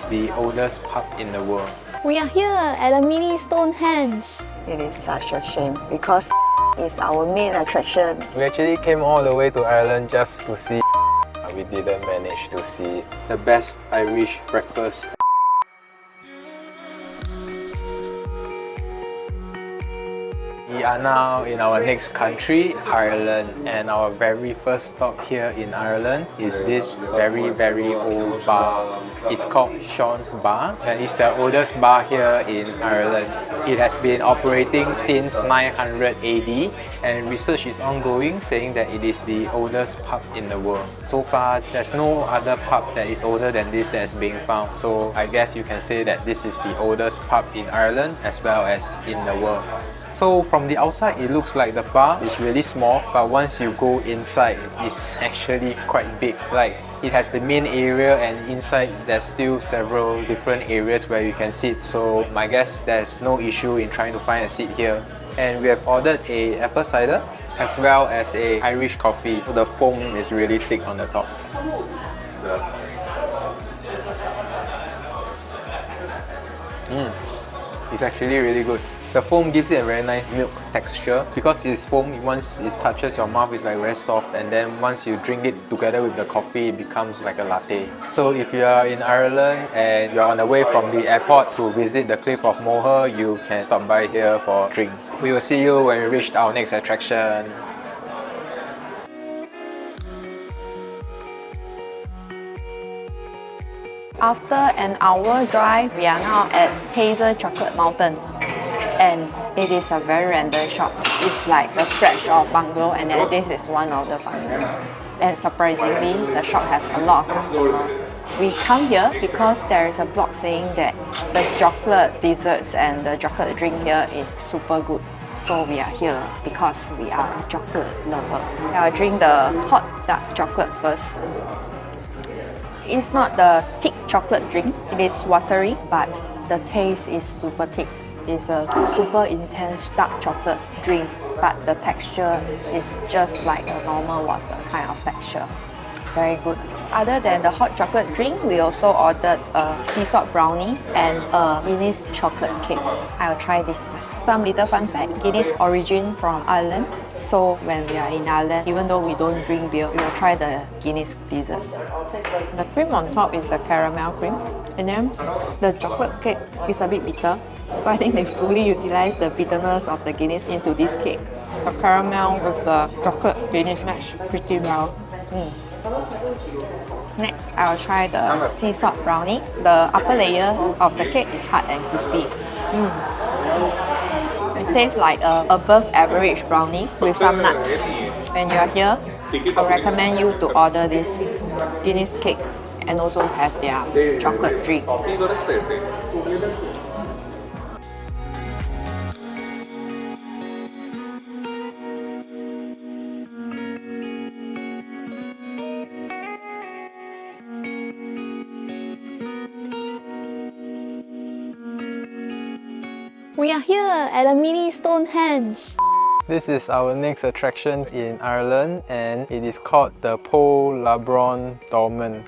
the oldest pub in the world. We are here at a mini Stonehenge. It is such a shame because it's our main attraction. We actually came all the way to Ireland just to see. We didn't manage to see the best Irish breakfast. We are now in our next country, Ireland, and our very first stop here in Ireland is this very old bar. It's called Sean's Bar, and it's the oldest bar here in Ireland. It has been operating since 900 AD, and research is ongoing saying that it is the oldest pub in the world. So far, there's no other pub that is older than this that is being found. So I guess you can say that this is the oldest pub in Ireland as well as in the world. So from the outside, it looks like the bar is really small, but once you go inside, it's actually quite big. Like, it has the main area, and inside there's still several different areas where you can sit. So my guess, there's no issue in trying to find a seat here. And we have ordered a apple cider as well as a Irish coffee. So the foam is really thick on the top. It's actually really good. The foam gives it a very nice milk texture. Because it's foam, once it touches your mouth, it's like very soft, and then once you drink it together with the coffee, it becomes like a latte. So if you are in Ireland and you're on the way from the airport to visit the Cliff of Moher, you can stop by here for a drink. We will see you when we reach our next attraction. After an hour drive, we are now at Hazel Chocolate Mountain. And it is a very random shop. It's like a stretch of bungalow, and then this is one of the bungalows. And surprisingly, the shop has a lot of customers. We come here because there is a blog saying that the chocolate desserts and the chocolate drink here is super good. So we are here because we are a chocolate lover. I'll drink the hot dark chocolate first. It's not the thick chocolate drink, it is watery, but the taste is super thick. It's a super intense dark chocolate drink, but the texture is just like a normal water kind of texture. Very good. Other than the hot chocolate drink, we also ordered a sea salt brownie and a Guinness chocolate cake. I'll try this first. Some little fun fact, Guinness origin from Ireland. So when we are in Ireland, even though we don't drink beer, we will try the Guinness dessert. The cream on top is the caramel cream, and then the chocolate cake is a bit bitter. So I think they fully utilize the bitterness of the Guinness into this cake. The caramel with the chocolate Guinness match pretty well. Next, I'll try the sea salt brownie. The upper layer of the cake is hard and crispy. It tastes like a above average brownie with some nuts. When you're here, I recommend you to order this Guinness cake and also have their chocolate drink. We are here at a mini Stonehenge. This is our next attraction in Ireland, and it is called the Pole Labron Dolmen.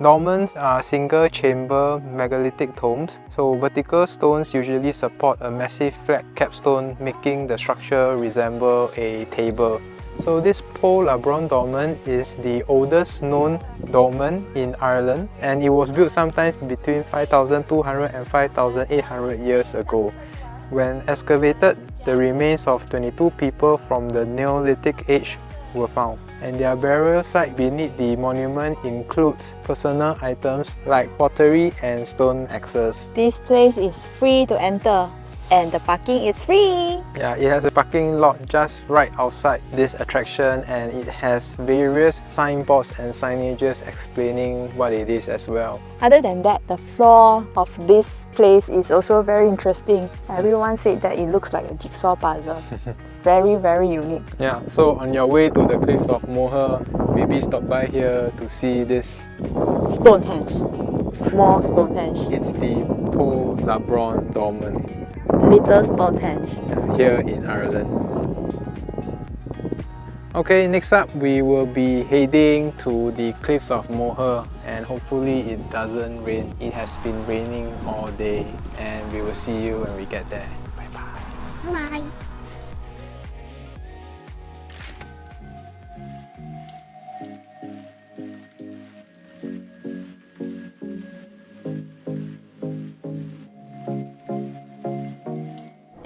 Dolmens are single-chamber megalithic tombs, so vertical stones usually support a massive flat capstone, making the structure resemble a table. So this Pole Labron Dolmen is the oldest known dolmen in Ireland, and it was built sometimes between 5,200 and 5,800 years ago. When excavated, the remains of 22 people from the Neolithic age were found, and their burial site beneath the monument includes personal items like pottery and stone axes. This place is free to enter, and the parking is free. Yeah, it has a parking lot just right outside this attraction, and it has various signboards and signages explaining what it is as well. Other than that, the floor of this place is also very interesting. Everyone said that it looks like a jigsaw puzzle. Very unique. Yeah, so on your way to the Cliff of Moher, maybe stop by here to see this Stonehenge. Small Stonehenge. It's the Pole Labron Dolmen. Little Stonehenge. Here in Ireland. Okay, next up we will be heading to the cliffs of Moher, and hopefully it doesn't rain. It has been raining all day, and we will see you when we get there. Bye bye. Bye.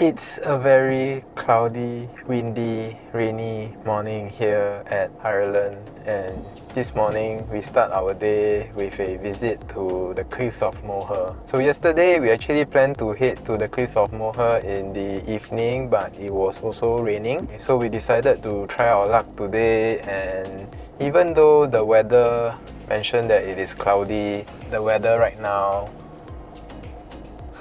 It's a very cloudy, windy, rainy morning here at Ireland, and this morning we start our day with a visit to the cliffs of Moher. So yesterday we actually planned to head to the cliffs of Moher in the evening, but it was also raining. So we decided to try our luck today, and even though the weather mentioned that it is cloudy, the weather right now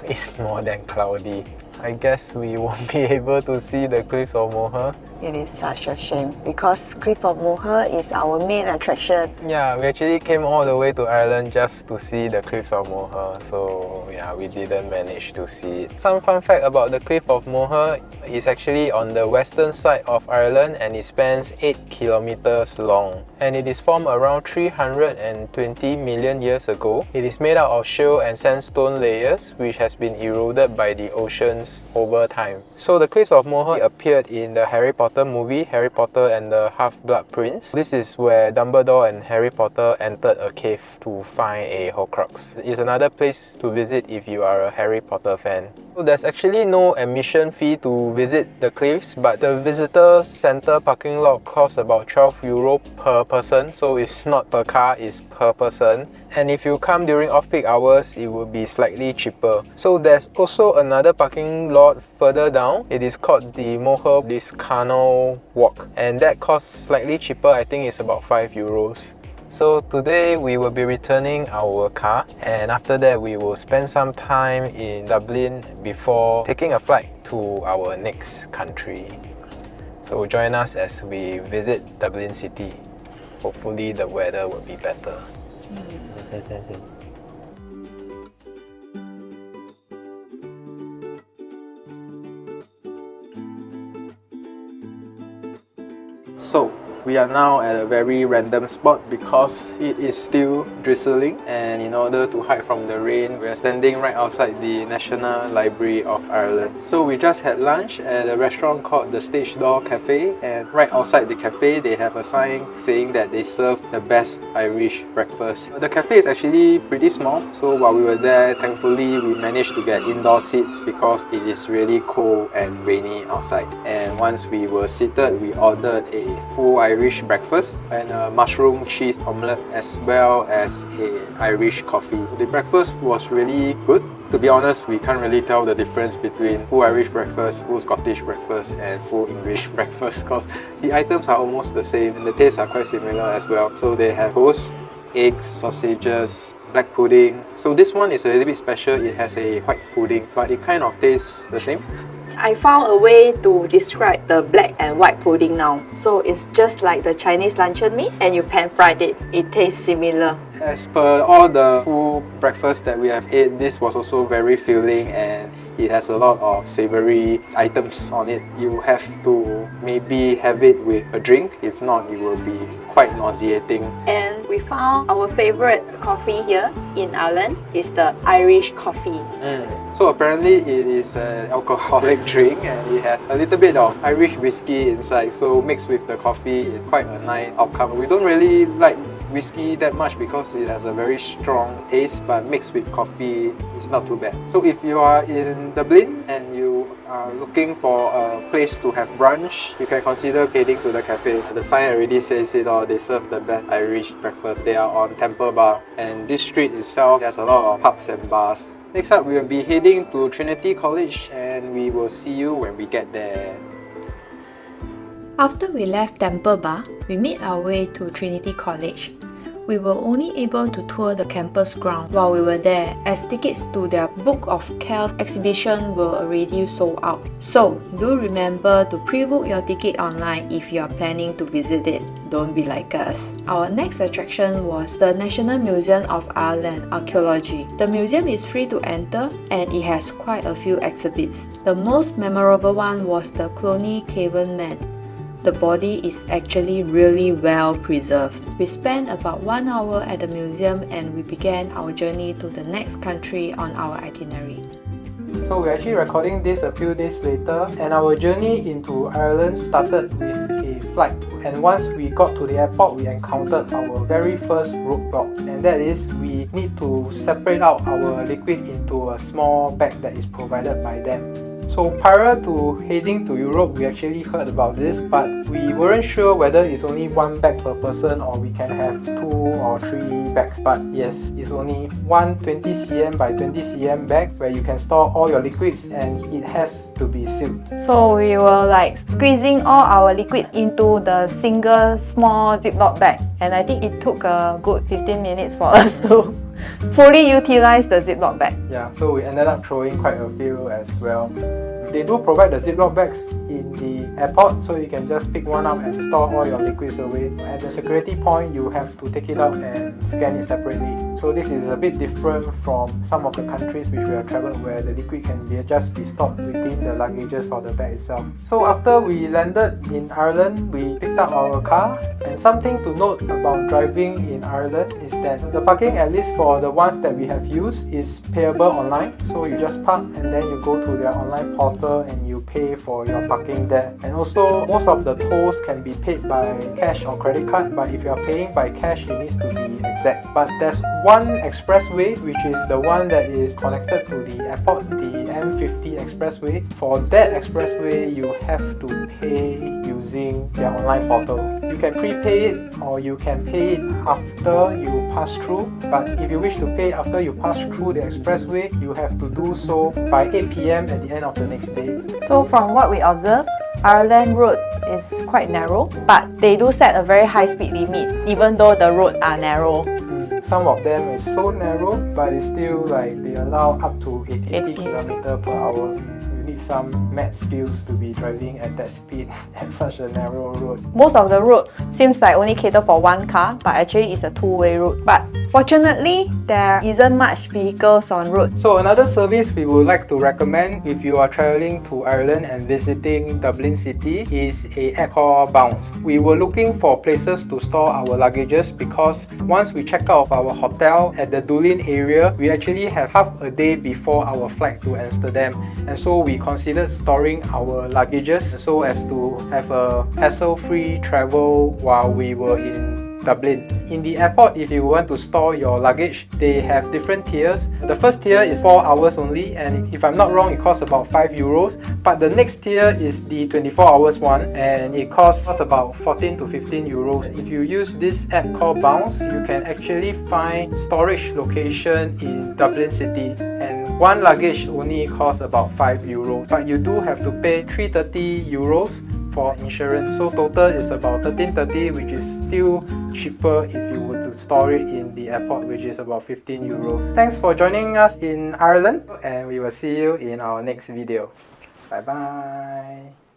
is more than cloudy. I guess we won't be able to see the cliffs of Moher. It is such a shame because Cliff of Moher is our main attraction. Yeah, we actually came all the way to Ireland just to see the cliffs of Moher, so yeah, we didn't manage to see it. Some fun fact about the cliff of Moher is actually on the western side of Ireland, and it spans 8 kilometers long, and it is formed around 320 million years ago. It is made out of shale and sandstone layers which has been eroded by the oceans over time. So the cliffs of Moher appeared in the Harry Potter movie, Harry Potter and the Half-Blood Prince. This is where Dumbledore and Harry Potter entered a cave to find a Horcrux. It's another place to visit if you are a Harry Potter fan. So there's actually no admission fee to visit the cliffs, but the visitor center parking lot costs about €12 per person, so it's not per car, it's per person. And if you come during off-peak hours, it will be slightly cheaper. So there's also another parking lot further down. It is called the Moher Liscannor Walk, and that costs slightly cheaper. I think it's about €5. So today we will be returning our car, and after that we will spend some time in Dublin before taking a flight to our next country. So join us as we visit Dublin City. Hopefully the weather will be better. So we are now at a very random spot because it is still drizzling, and in order to hide from the rain, we are standing right outside the National Library of Ireland. So we just had lunch at a restaurant called the Stage Door Cafe, and right outside the cafe they have a sign saying that they serve the best Irish breakfast. The cafe is actually pretty small, so while we were there, thankfully we managed to get indoor seats because it is really cold and rainy outside. And once we were seated, we ordered a full Irish breakfast and a mushroom cheese omelette as well as an Irish coffee. The breakfast was really good. To be honest, we can't really tell the difference between full Irish breakfast, full Scottish breakfast and full English breakfast because the items are almost the same and the tastes are quite similar as well. So they have toast, eggs, sausages, black pudding. So this one is a little bit special. It has a white pudding, but it kind of tastes the same. I found a way to describe the black and white pudding now. So it's just like the Chinese luncheon meat and you pan-fried it. It tastes similar. As per all the full breakfast that we have ate, this was also very filling and it has a lot of savoury items on it. You have to maybe have it with a drink, if not it will be quite nauseating. And we found our favourite coffee here in Ireland is the Irish coffee. So apparently it is an alcoholic drink and it has a little bit of Irish whiskey inside, so mixed with the coffee is quite a nice outcome. We don't really like whiskey that much because it has a very strong taste, but mixed with coffee it's not too bad. So if you are in Dublin and you are looking for a place to have brunch, you can consider heading to the cafe. The sign already says it all, they serve the best Irish breakfast. They are on Temple Bar, and this street itself has a lot of pubs and bars. Next up, we will be heading to Trinity College and we will see you when we get there. After we left Temple Bar, we made our way to Trinity College. We were only able to tour the campus ground while we were there, as tickets to their Book of Kells exhibition were already sold out. So, do remember to pre-book your ticket online if you are planning to visit it. Don't be like us. Our next attraction was the National Museum of Ireland Archaeology. The museum is free to enter and it has quite a few exhibits. The most memorable one was the Cloney Cavan Man. the body is actually really well preserved. We spent about 1 hour at the museum and we began our journey to the next country on our itinerary. So we're actually recording this a few days later, and our journey into Ireland started with a flight. And once we got to the airport, we encountered our very first roadblock, and that is we need to separate out our liquid into a small bag that is provided by them. So prior to heading to Europe, we actually heard about this, but we weren't sure whether it's only one bag per person or we can have 2 or 3 bags. But yes, it's only one 20 cm by 20 cm bag where you can store all your liquids, and it has to be sealed. So we were like squeezing all our liquids into the single small Ziploc bag, and I think it took a good 15 minutes for us to fully utilize the Ziploc bag. Yeah, so we ended up throwing quite a few as well. They do provide the Ziploc bags in the airport, so you can just pick one up and store all your liquids away. At the security point, you have to take it out and scan it separately. So this is a bit different from some of the countries which we have traveled, where the liquid can just be stored within the luggages or the bag itself. So after we landed in Ireland, we picked up our car, and something to note about driving in Ireland is that the parking, at least for the ones that we have used, is payable online. So you just park and then you go to their online portal and you pay for your parking there. And also, most of the tolls can be paid by cash or credit card, but if you are paying by cash, it needs to be exact. But there's one expressway, which is the one that is connected to the airport, the M50 expressway. For that expressway, you have to pay using their online portal. You can prepay it or you can pay it after you pass through, but if you wish to pay after you pass through the expressway, you have to do so by 8 PM at the end of the next day. So from what we observed, Ireland road is quite narrow, but they do set a very high speed limit even though the roads are narrow. Some of them is so narrow, but it's still like they allow up to 80 km per hour. You need some mad skills to be driving at that speed at such a narrow road. Most of the road seems like only cater for one car, but actually it's a two-way road. But fortunately, there isn't much vehicles on road. So another service we would like to recommend if you are traveling to Ireland and visiting Dublin City is an app called Bounce. We were looking for places to store our luggages because once we check out of our hotel at the Doolin area, we actually have half a day before our flight to Amsterdam, and so we considered storing our luggages so as to have a hassle-free travel while we were in Dublin. In the airport, if you want to store your luggage, they have different tiers. The first tier is 4 hours only, and if I'm not wrong, it costs about €5. But the next tier is the 24 hours one, and it costs about 14 to 15 euros. If you use this app called Bounce, you can actually find storage location in Dublin City, and one luggage only costs about €5. But you do have to pay €330 for insurance, so total is about 1330, which is still cheaper if you were to store it in the airport, which is about 15 euros. Thanks for joining us in Ireland, and we will see you in our next video. Bye bye.